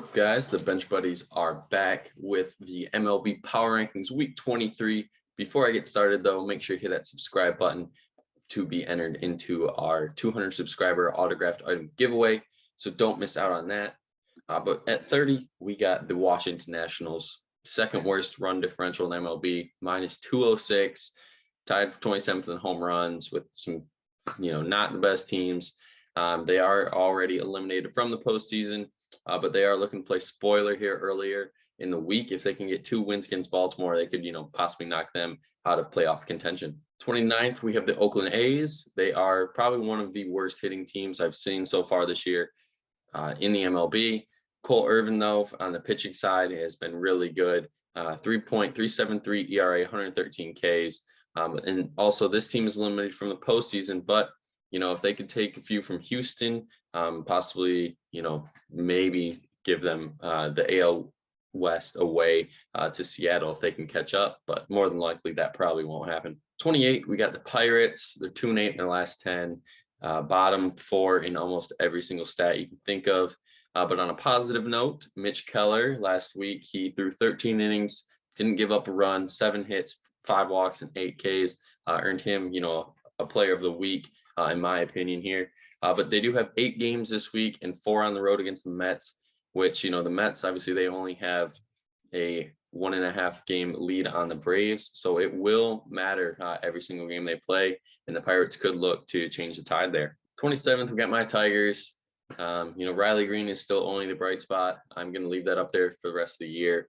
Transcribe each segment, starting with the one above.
up, guys? The Bench Buddies are back with the MLB Power Rankings Week 23. Before I get started, though, make sure you hit that subscribe button to be entered into our 200 subscriber autographed item giveaway. So don't miss out on that. But at 30, we got the Washington Nationals, second worst run differential in MLB, minus 206, tied for 27th in home runs with some, not the best teams. They are already eliminated from the postseason. But they are looking to play spoiler here earlier in the week. If they can get 2 wins against Baltimore, they could, possibly knock them out of playoff contention. 29th, we have the Oakland A's. They are probably one of the worst hitting teams I've seen so far this year in the MLB. Cole Irvin, though, on the pitching side has been really good. 3.373 ERA, 113 Ks. And also this team is eliminated from the postseason, but if they could take a few from Houston, possibly, maybe give them the AL West away to Seattle if they can catch up, but more than likely that probably won't happen. 28, we got the Pirates. They're 2-8 in their last 10, bottom 4 in almost every single stat you can think of. But on a positive note, Mitch Keller last week, he threw 13 innings, didn't give up a run, 7 hits, 5 walks, and 8 Ks, earned him, a player of the week, in my opinion here. But they do have 8 games this week and 4 on the road against the Mets, which, the Mets, obviously, they only have a 1.5 game lead on the Braves. So it will matter every single game they play. And the Pirates could look to change the tide there. 27th, we got my Tigers. Riley Green is still only the bright spot. I'm going to leave that up there for the rest of the year.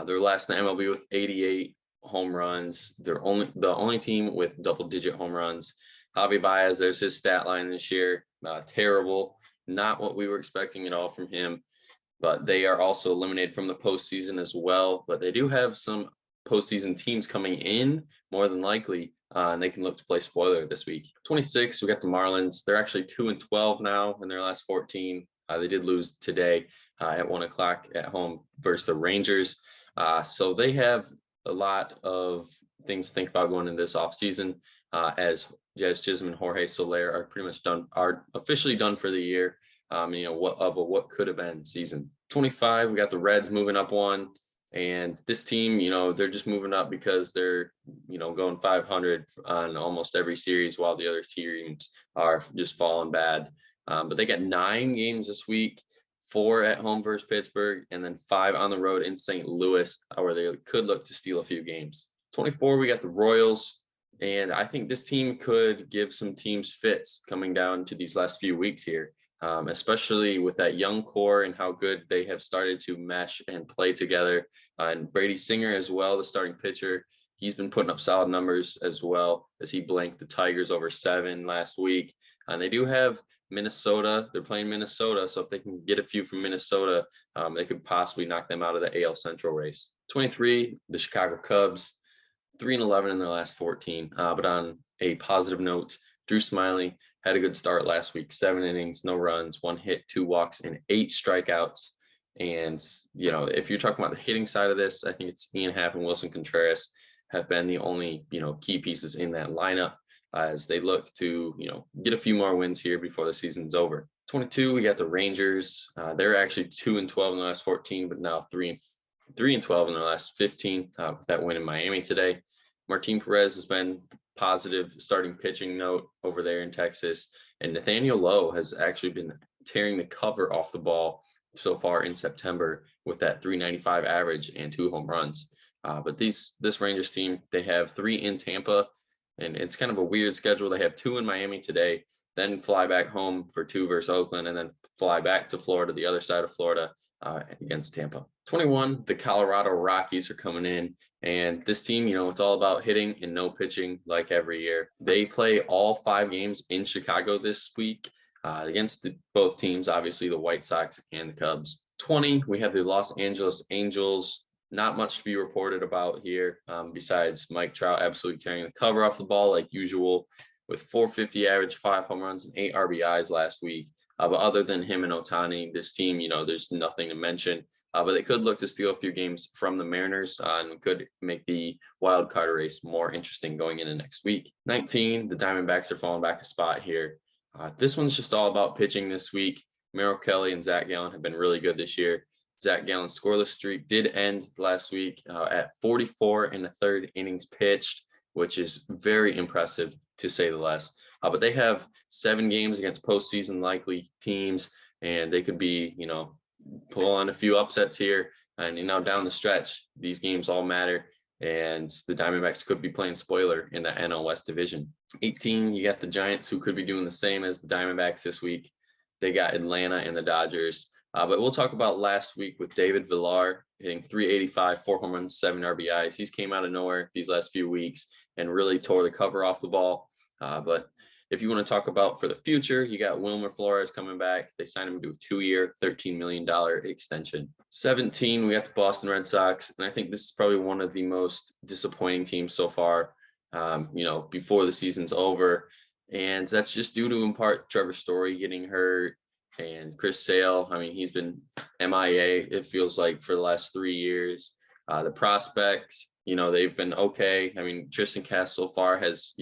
They're last in the MLB with 88 home runs. They're the only team with double-digit home runs. Javi Baez, there's his stat line this year. Terrible. Not what we were expecting at all from him. But they are also eliminated from the postseason as well. But they do have some postseason teams coming in, more than likely, and they can look to play spoiler this week. 26, we got the Marlins. They're actually 2-12 now in their last 14. They did lose today at 1 o'clock at home versus the Rangers. So they have a lot of things to think about going into this offseason, as Jazz Chisholm and Jorge Soler are pretty much done, are officially done for the year. What could have been season. 25, we got the Reds moving up 1, and this team, they're just moving up because they're, going 500 on almost every series, while the other teams are just falling bad. But they got 9 games this week, 4 at home versus Pittsburgh, and then 5 on the road in St. Louis, where they could look to steal a few games. 24, we got the Royals. And I think this team could give some teams fits coming down to these last few weeks here, especially with that young core and how good they have started to mesh and play together. And Brady Singer as well, the starting pitcher, he's been putting up solid numbers as well, as he blanked the Tigers over 7 last week. And they do have Minnesota. They're playing Minnesota, so if they can get a few from Minnesota, they could possibly knock them out of the AL Central race. 23, the Chicago Cubs. 3-11 in their last 14. But on a positive note, Drew Smyly had a good start last week. 7 innings, no runs, 1 hit, 2 walks, and 8 strikeouts. And, if you're talking about the hitting side of this, I think it's Ian Happ and Wilson Contreras have been the only, key pieces in that lineup as they look to, get a few more wins here before the season's over. 22, we got the Rangers. They're actually 2-12 in the last 14, but now 3-12 in their last 15 with that win in Miami today. Martin Perez has been positive starting pitching note over there in Texas. And Nathaniel Lowe has actually been tearing the cover off the ball so far in September with that 395 average and 2 home runs. But this Rangers team, they have 3 in Tampa, and it's kind of a weird schedule. They have 2 in Miami today, then fly back home for 2 versus Oakland, and then fly back to Florida, the other side of Florida, against Tampa. 21, the Colorado Rockies are coming in, and this team, it's all about hitting and no pitching like every year. They play all 5 games in Chicago this week against both teams, obviously the White Sox and the Cubs. 20, we have the Los Angeles Angels. Not much to be reported about here besides Mike Trout absolutely tearing the cover off the ball like usual with 450 average, 5 home runs, and 8 RBIs last week. But other than him and Ohtani, this team, there's nothing to mention. But they could look to steal a few games from the Mariners and could make the wild card race more interesting going into next week. 19, the Diamondbacks are falling back a spot here. This one's just all about pitching this week. Merrill Kelly and Zach Gallen have been really good this year. Zach Gallen's scoreless streak did end last week at 44 and a third innings pitched, which is very impressive to say the least. But they have 7 games against postseason likely teams, and they could be, pull on a few upsets here. And, down the stretch, these games all matter. And the Diamondbacks could be playing spoiler in the NL West division. 18, you got the Giants, who could be doing the same as the Diamondbacks this week. They got Atlanta and the Dodgers. But we'll talk about last week with David Villar hitting 385, 4 home runs, 7 RBIs. He's came out of nowhere these last few weeks and really tore the cover off the ball. But if you want to talk about for the future, you got Wilmer Flores coming back. They signed him to a 2-year, $13 million extension. 17, we got the Boston Red Sox. And I think this is probably one of the most disappointing teams so far, before the season's over. And that's just due to, in part, Trevor Story getting hurt and Chris Sale. I mean, he's been MIA, it feels like, for the last 3 years. The prospects, they've been okay. I mean, Tristan Cass so far has,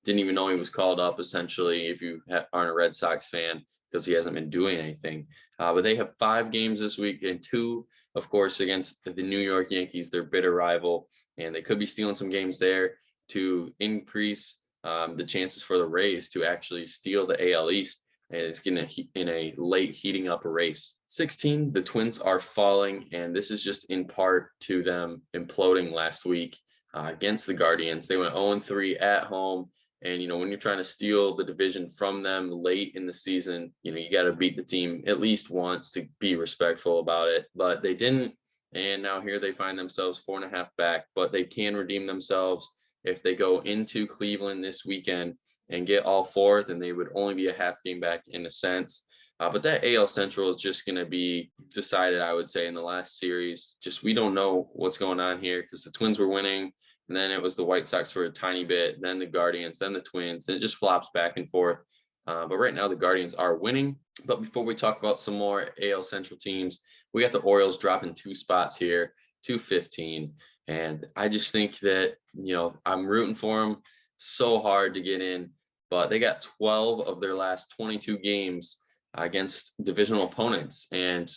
didn't even know he was called up, essentially, if you aren't a Red Sox fan, because he hasn't been doing anything. But they have 5 games this week, and 2, of course, against the New York Yankees, their bitter rival. And they could be stealing some games there to increase the chances for the Rays to actually steal the AL East. And it's going to in a late heating up a race. 16, the Twins are falling, and this is just in part to them imploding last week against the Guardians. They went 0-3 at home. And, when you're trying to steal the division from them late in the season, you got to beat the team at least once to be respectful about it. But they didn't. And now here they find themselves 4.5 back. But they can redeem themselves if they go into Cleveland this weekend and get all 4, then they would only be a half game back in a sense. But that AL Central is just going to be decided, I would say, in the last series. Just we don't know what's going on here because the Twins were winning. And then it was the White Sox for a tiny bit, then the Guardians, then the Twins, and it just flops back and forth. But right now the Guardians are winning. But before we talk about some more AL Central teams, we got the Orioles dropping 2 spots here to 15. And I just think that, I'm rooting for them so hard to get in. But they got 12 of their last 22 games against divisional opponents. And,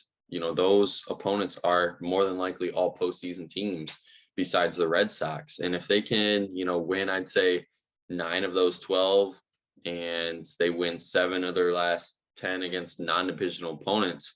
those opponents are more than likely all postseason teams besides the Red Sox. And if they can, win, I'd say 9 of those 12, and they win 7 of their last 10 against non-divisional opponents,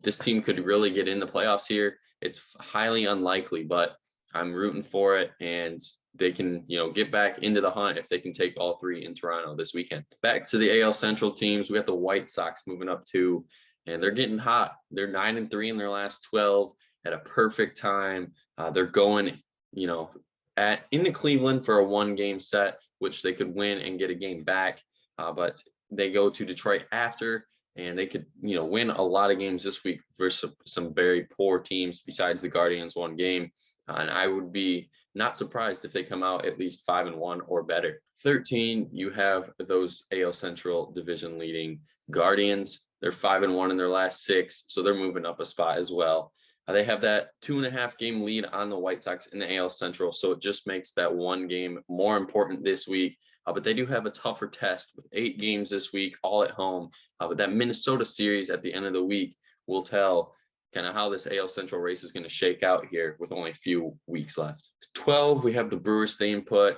this team could really get in the playoffs here. It's highly unlikely, but I'm rooting for it, and they can, get back into the hunt if they can take all 3 in Toronto this weekend. Back to the AL Central teams, we got the White Sox moving up too, and they're getting hot. They're 9-3 in their last 12 at a perfect time. They're going, into Cleveland for a 1-game set, which they could win and get a game back. But they go to Detroit after, and they could, win a lot of games this week versus some very poor teams besides the Guardians 1 game. And I would be not surprised if they come out at least 5-1 or better. 13, you have those AL Central division leading Guardians. They're 5-1 in their last 6, so they're moving up a spot as well. They have that 2.5 game lead on the White Sox in the AL Central, so it just makes that 1 game more important this week. But they do have a tougher test with 8 games this week, all at home. But that Minnesota series at the end of the week will tell kind of how this AL Central race is going to shake out here with only a few weeks left. 12, we have the Brewers staying put.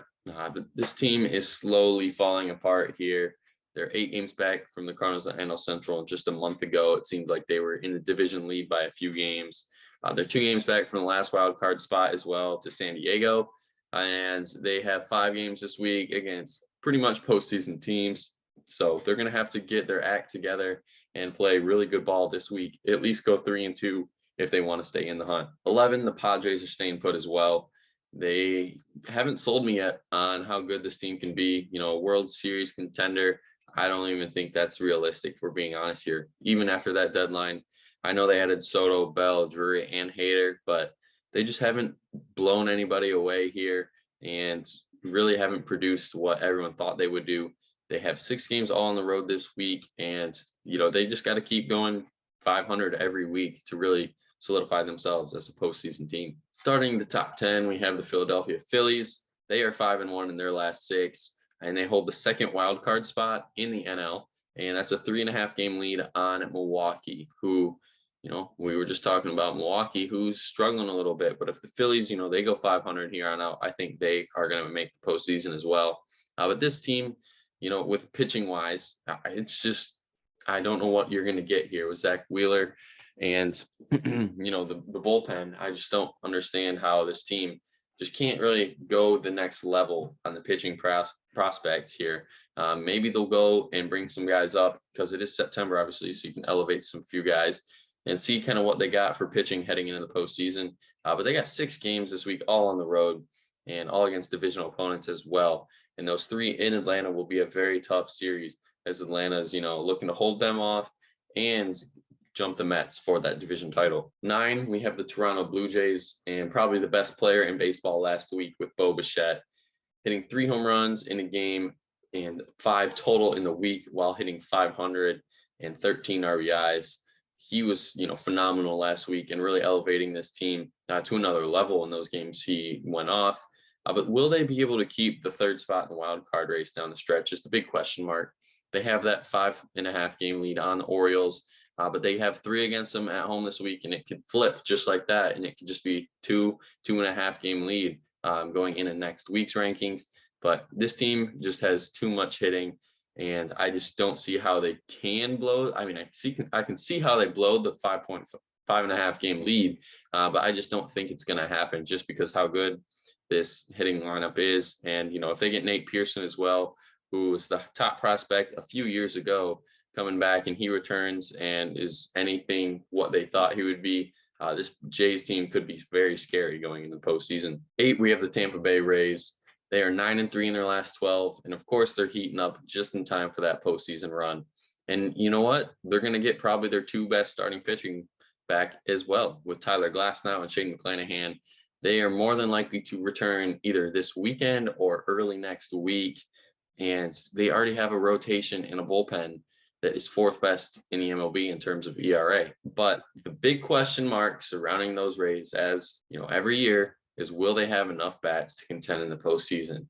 This team is slowly falling apart here. They're 8 games back from the Cardinals at NL Central. Just a month ago, it seemed like they were in the division lead by a few games. They're 2 games back from the last wild card spot as well to San Diego. And they have 5 games this week against pretty much postseason teams. So they're going to have to get their act together and play really good ball this week, at least go 3-2 if they want to stay in the hunt. 11, the Padres are staying put as well. They haven't sold me yet on how good this team can be. A World Series contender. I don't even think that's realistic, if we're being honest here. Even after that deadline, I know they added Soto, Bell, Drury, and Hader, but they just haven't blown anybody away here and really haven't produced what everyone thought they would do. They have 6 games all on the road this week, and they just got to keep going 500 every week to really solidify themselves as a postseason team. Starting the top 10, we have the Philadelphia Phillies. They are 5-1 in their last 6, and they hold the 2nd wild card spot in the NL, and that's a 3.5 game lead on Milwaukee, who we were just talking about Milwaukee, who's struggling a little bit. But if the Phillies, they go 500 here on out, I think they are going to make the postseason as well. But this team, with pitching wise, it's just, I don't know what you're going to get here with Zach Wheeler and, the bullpen. I just don't understand how this team just can't really go the next level on the pitching prospects here. Maybe they'll go and bring some guys up because it is September, obviously, so you can elevate some few guys and see kind of what they got for pitching heading into the postseason. But they got 6 games this week, all on the road and all against divisional opponents as well. And those 3 in Atlanta will be a very tough series as Atlanta is, looking to hold them off and jump the Mets for that division title. 9, we have the Toronto Blue Jays, and probably the best player in baseball last week with Bo Bichette, hitting 3 home runs in a game and 5 total in the week while hitting 500 and 13 RBIs. He was, phenomenal last week and really elevating this team to another level in those games he went off. But will they be able to keep the 3rd spot in the wild card race down the stretch? Is the big question mark. They have that 5.5 game lead on the Orioles, but they have 3 against them at home this week, and it could flip just like that, and it could just be 2.5 game lead going into next week's rankings. But this team just has too much hitting, and I just don't see how they can blow. I mean, I can see how they blow the 5.5 game lead, but I just don't think it's going to happen just because how good this hitting lineup is. And, if they get Nate Pearson as well, who was the top prospect a few years ago, coming back and he returns and is anything what they thought he would be, this Jays team could be very scary going into the postseason. 8, we have the Tampa Bay Rays. They are 9-3 in their last 12. And of course, they're heating up just in time for that postseason run. And you know what? They're going to get probably their 2 best starting pitching back as well with Tyler Glasnow and Shane McClanahan. They are more than likely to return either this weekend or early next week. And they already have a rotation and a bullpen that is 4th best in the MLB in terms of ERA. But the big question mark surrounding those Rays, as every year, is will they have enough bats to contend in the postseason?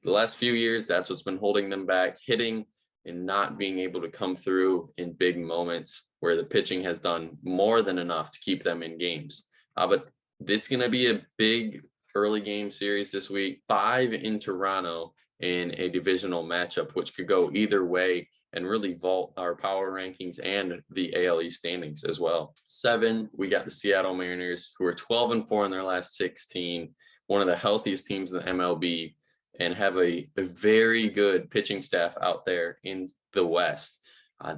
The last few years, that's what's been holding them back, hitting and not being able to come through in big moments where the pitching has done more than enough to keep them in games. But it's going to be a big early game series this week, 5 in Toronto in a divisional matchup, which could go either way and really vault our power rankings and the AL East standings as well. 7, we got the Seattle Mariners, who are 12-4 in their last 16, one of the healthiest teams in the MLB, and have a very good pitching staff out there in the West.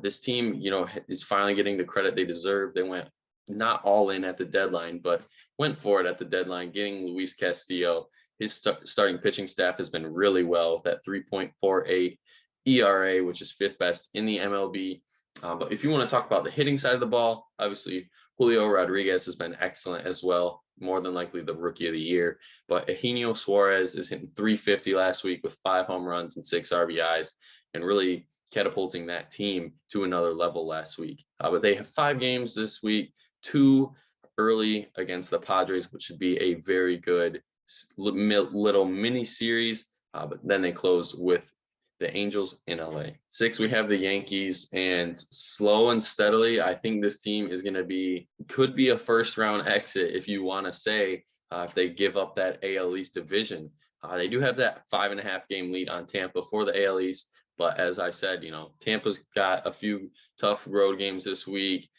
This team, is finally getting the credit they deserve. They went not all in at the deadline, but went for it at the deadline, getting Luis Castillo. His starting pitching staff has been really well, that 3.48 ERA, which is 5th best in the MLB. But if you want to talk about the hitting side of the ball, obviously Julio Rodriguez has been excellent as well, more than likely the rookie of the year. But Eugenio Suarez is hitting 350 last week with 5 home runs and 6 RBIs and really catapulting that team to another level last week. But they have 5 games this week, 2 early against the Padres, which should be a very good little mini series. But then they close with the Angels in LA. 6, we have the Yankees, and slow and steadily, I think this team is going to could be a 1st round exit if you want to say, if they give up that AL East division. They do have that 5.5 game lead on Tampa for the AL East. But as I said, Tampa's got a few tough road games this week.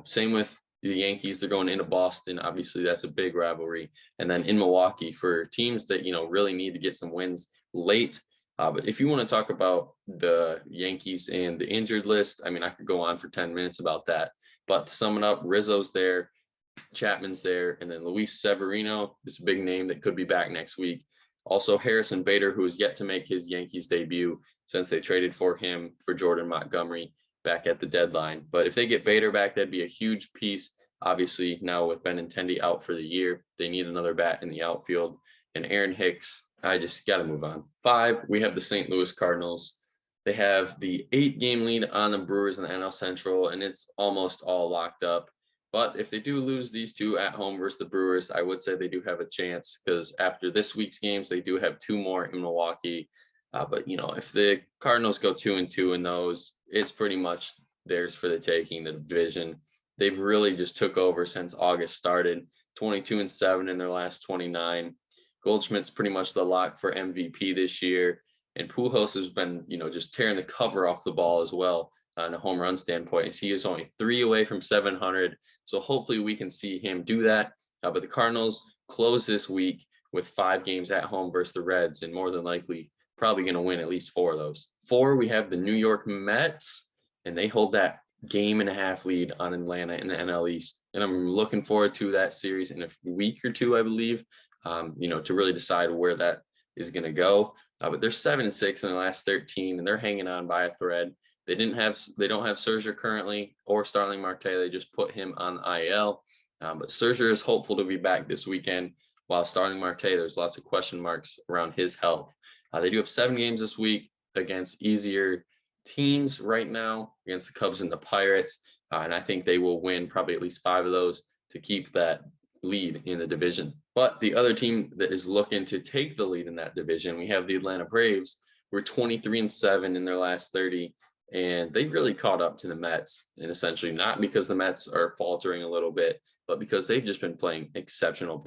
Same with the Yankees. They're going into Boston. Obviously, that's a big rivalry. And then in Milwaukee for teams that, really need to get some wins late. But if you want to talk about the Yankees and the injured list, I mean, I could go on for 10 minutes about that. But to sum it up, Rizzo's there, Chapman's there, and then Luis Severino, this big name that could be back next week. Also, Harrison Bader, who is yet to make his Yankees debut since they traded for him for Jordan Montgomery back at the deadline. But if they get Bader back, that'd be a huge piece. Obviously, now with Benintendi out for the year, they need another bat in the outfield. And Aaron Hicks, I just got to move on. 5, we have the St. Louis Cardinals. They have the 8 game lead on the Brewers in the NL Central, and it's almost all locked up. But if they do lose these 2 at home versus the Brewers, I would say they do have a chance, because after this week's games, they do have 2 more in Milwaukee. But, if the Cardinals go 2-2 in those, it's pretty much theirs for the taking, the division. they've really just took over since August started. 22-7 in their last 29. Goldschmidt's pretty much the lock for MVP this year, and Pujols has been, just tearing the cover off the ball as well on a home run standpoint. He is only 3 away from 700, so hopefully we can see him do that. But the Cardinals close this week with 5 games at home versus the Reds, and more than likely probably going to win at least 4 of those. 4, we have the New York Mets, and they hold that game-and-a-half lead on Atlanta in the NL East. And I'm looking forward to that series in a week or two, I believe, to really decide where that is going to go. But they're 7-6 in the last 13, and they're hanging on by a thread. They don't have Scherzer currently or Starling Marte. They just put him on IL. But Scherzer is hopeful to be back this weekend, while Starling Marte, there's lots of question marks around his health. They do have 7 games this week against easier teams right now, against the Cubs and the Pirates. And I think they will win probably at least 5 of those to keep that lead in the division. But the other team that is looking to take the lead in that division, we have the Atlanta Braves. We're 23-7 in their last 30. And they really caught up to the Mets, and essentially not because the Mets are faltering a little bit, but because they've just been playing exceptional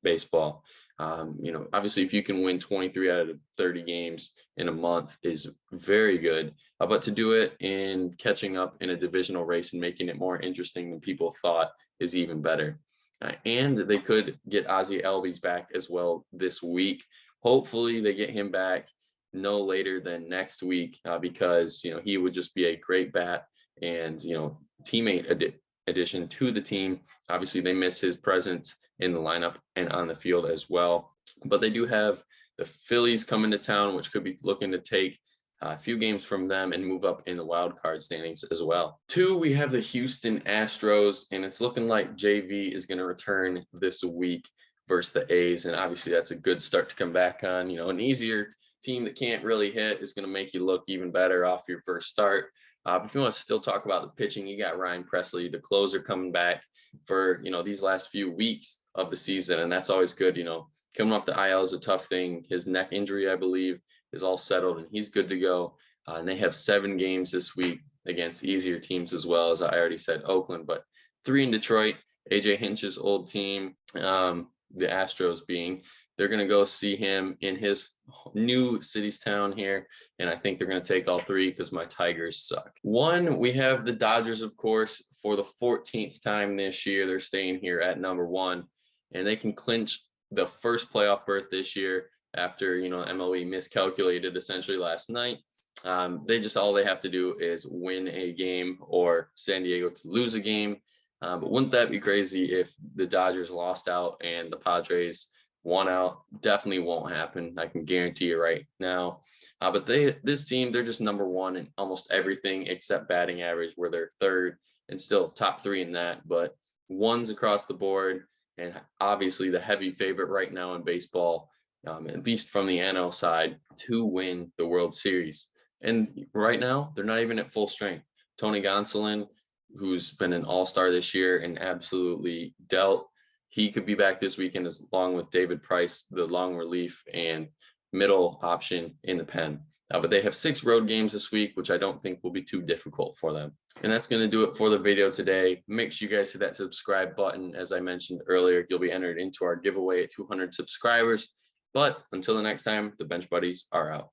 baseball. Obviously, if you can win 23 out of 30 games in a month is very good. But to do it in catching up in a divisional race and making it more interesting than people thought is even better. And they could get Ozzie Albies back as well this week. Hopefully, they get him back no later than next week, because he would just be a great bat and teammate addition to the team. Obviously, they miss his presence in the lineup and on the field as well. But they do have the Phillies coming to town, which could be looking to take a few games from them and move up in the wild card standings as well. 2, we have the Houston Astros, and it's looking like JV is going to return this week versus the A's, and obviously that's a good start to come back on. An easier team that can't really hit is going to make you look even better off your first start. But if you want to still talk about the pitching, you got Ryan Presley, the closer, coming back for these last few weeks of the season, and that's always good. Coming off the IL is a tough thing. His neck injury, I believe, is all settled, and he's good to go. And they have 7 games this week against easier teams as well, as I already said, Oakland, but 3 in Detroit. AJ Hinch's old team, the Astros being. They're going to go see him in his new city's town here, and I think they're going to take all 3 because my Tigers suck. 1, we have the Dodgers, of course, for the 14th time this year. They're staying here at number 1, and they can clinch the first playoff berth this year after, MLB miscalculated essentially last night. All they have to do is win a game or San Diego to lose a game. But wouldn't that be crazy if the Dodgers lost out and the Padres won out? Definitely won't happen. I can guarantee you right now. But this team, they're just number 1 in almost everything except batting average, where they're 3rd and still top 3 in that. But 1s across the board, and obviously the heavy favorite right now in baseball, at least from the NL side, to win the World Series. And right now, they're not even at full strength. Tony Gonsolin, who's been an all-star this year and absolutely dealt, he could be back this weekend along with David Price, the long relief and middle option in the pen. But they have 6 road games this week, which I don't think will be too difficult for them. And that's going to do it for the video today. Make sure you guys hit that subscribe button. As I mentioned earlier, you'll be entered into our giveaway at 200 subscribers. But until the next time, the Bench Buddies are out.